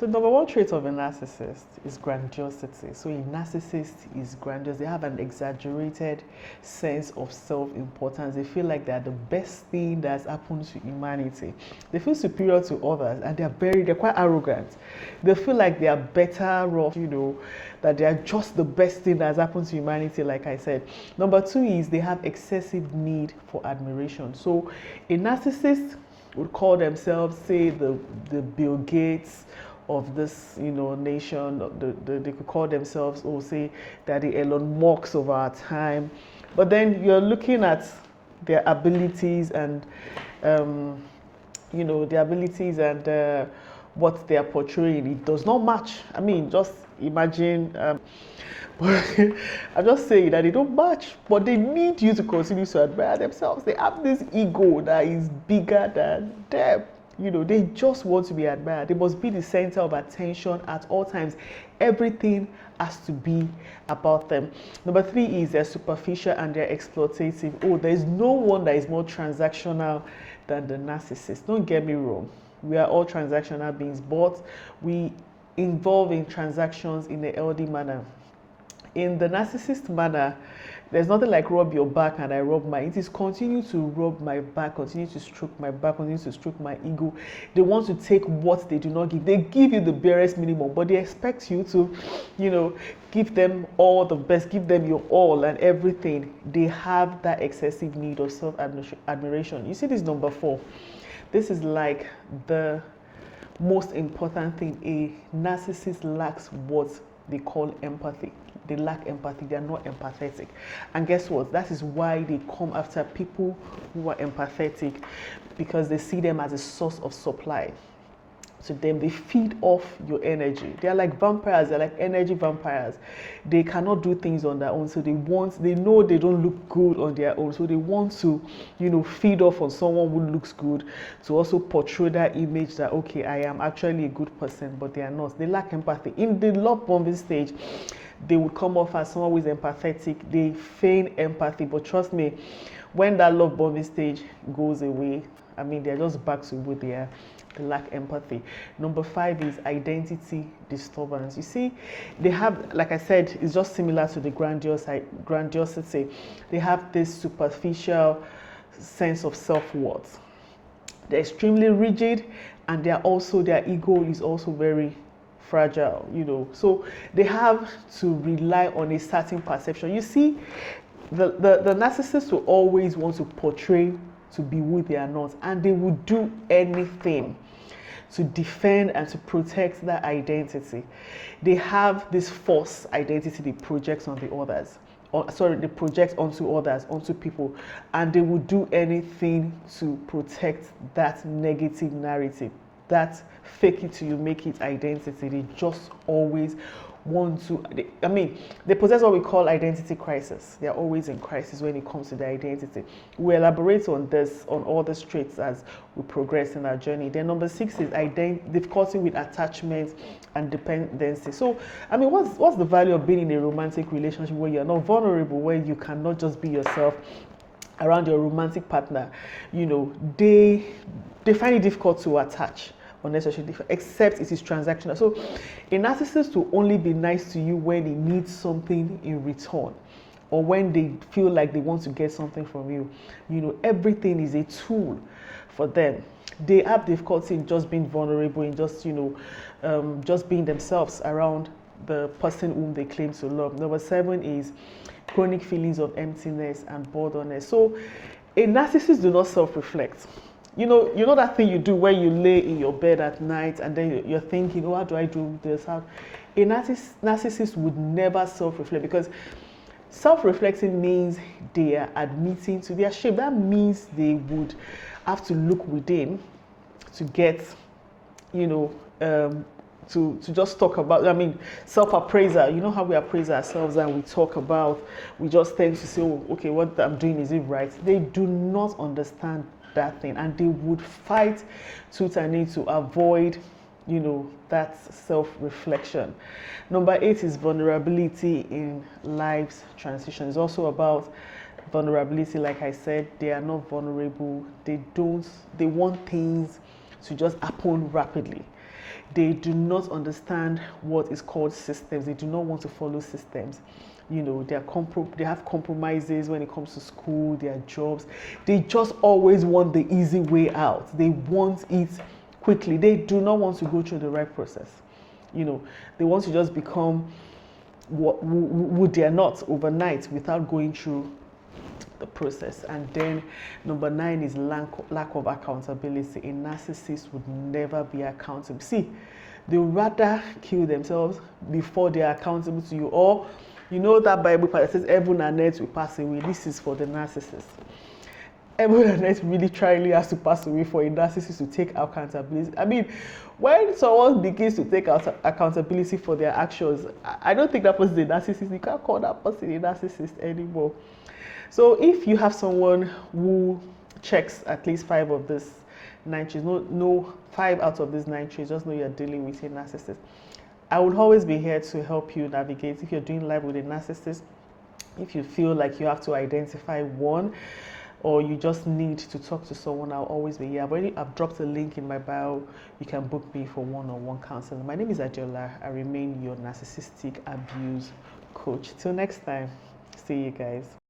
So number one trait of a narcissist is grandiosity. So a narcissist is grandiose. They have an exaggerated sense of self-importance. They feel like they're the best thing that's happened to humanity. They feel superior to others, and they're quite arrogant. They feel like they are better off, that they are just the best thing that's happened to humanity, like I said. Number two is they have excessive need for admiration. So a narcissist would call themselves, say, the Bill Gates of this, nation. They could call themselves, or say, that the Elon Musk of our time. But then you're looking at their abilities and, what they are portraying. It does not match. I mean, just imagine. I'm just saying that they don't match, but they need you to continue to admire themselves. They have this ego that is bigger than them. They just want to be admired. They must be the center of attention at all times. Everything has to be about them. Number three is they're superficial and they're exploitative. Oh, there's no one that is more transactional than the narcissist. Don't get me wrong. We are all transactional beings, but we involve in transactions in a healthy manner. In the narcissist manner, there's nothing like rub your back and I rub mine. It is continue to rub my back, continue to stroke my back, continue to stroke my ego. They want to take what they do not give. They give you the barest minimum, but they expect you to, give them all the best, give them your all and everything. They have that excessive need of self-admiration. You see this number 4. This is like the most important thing. A narcissist lacks what they call empathy. They lack empathy. They are not empathetic. And guess what? That is why they come after people who are empathetic, because they see them as a source of supply. To them, they feed off your energy. They are like vampires. They're like energy vampires. They cannot do things on their own. So they know they don't look good on their own. So they want to, feed off on someone who looks good, to also portray that image that, okay, I am actually a good person, but they are not. They lack empathy. In the love bombing stage, they would come off as someone who is empathetic. They feign empathy, but trust me, when that love bombing stage goes away, I mean, they're just back to who they are. They lack empathy. Number 5 is identity disturbance. You see, they have, like I said, it's just similar to the grandiosity. They have this superficial sense of self-worth. They're extremely rigid, and their ego is also very fragile, So they have to rely on a certain perception. You see, the narcissist will always want to portray to be who they are not, and they will do anything to defend and to protect that identity. They have this false identity they project on the others. They project onto others, onto people, and they will do anything to protect that negative narrative, that fake it till you make it identity. They just always want to, they possess what we call identity crisis. They're always in crisis when it comes to their identity. We'll elaborate on all these traits as we progress in our journey. Then number 6 is difficulty with attachment and dependency. So, what's the value of being in a romantic relationship where you're not vulnerable, where you cannot just be yourself around your romantic partner? They find it difficult to attach unnecessarily, except it is transactional. So a narcissist will only be nice to you when they need something in return, or when they feel like they want to get something from you. Everything is a tool for them. They have difficulty in just being vulnerable, in just being themselves around the person whom they claim to love. Number 7 is chronic feelings of emptiness and boredom. So a narcissist do not self-reflect. You know that thing you do when you lay in your bed at night and then you're thinking, how do I do this? A narcissist would never self-reflect, because self-reflecting means they are admitting to their shame. That means they would have to look within to get, to just talk about, self-appraisal. You know how we appraise ourselves and we just tend to say, oh, okay, what I'm doing, is it right? They do not understand that thing, and they would fight tooth and nail to avoid that self-reflection. Number 8 is vulnerability in life's transition. It's also about vulnerability. Like I said, they are not vulnerable. They want things to just happen rapidly. They do not understand what is called systems. They do not want to follow systems. You know, they have compromises when it comes to school, their jobs. They just always want the easy way out. They want it quickly. They do not want to go through the right process. You know, they want to just become who they are not overnight without going through the process. And then number 9 is lack of accountability. A narcissist would never be accountable. See, they would rather kill themselves before they are accountable to you. Or, you know, that Bible part that says heaven and earth will pass away. This is for the narcissist. Heaven and earth really has to pass away for a narcissist to take accountability. I mean, when someone begins to take accountability for their actions, I don't think that person is a narcissist. You can't call that person a narcissist anymore. So if you have someone who checks at least 5 of these 9 traits, no 5 out of these 9 traits, just know you're dealing with a narcissist. I would always be here to help you navigate. If you're doing life with a narcissist, if you feel like you have to identify one, or you just need to talk to someone, I'll always be here. I've dropped a link in my bio. You can book me for one-on-one counseling. My name is Adiola. I remain your narcissistic abuse coach. Till next time, see you guys.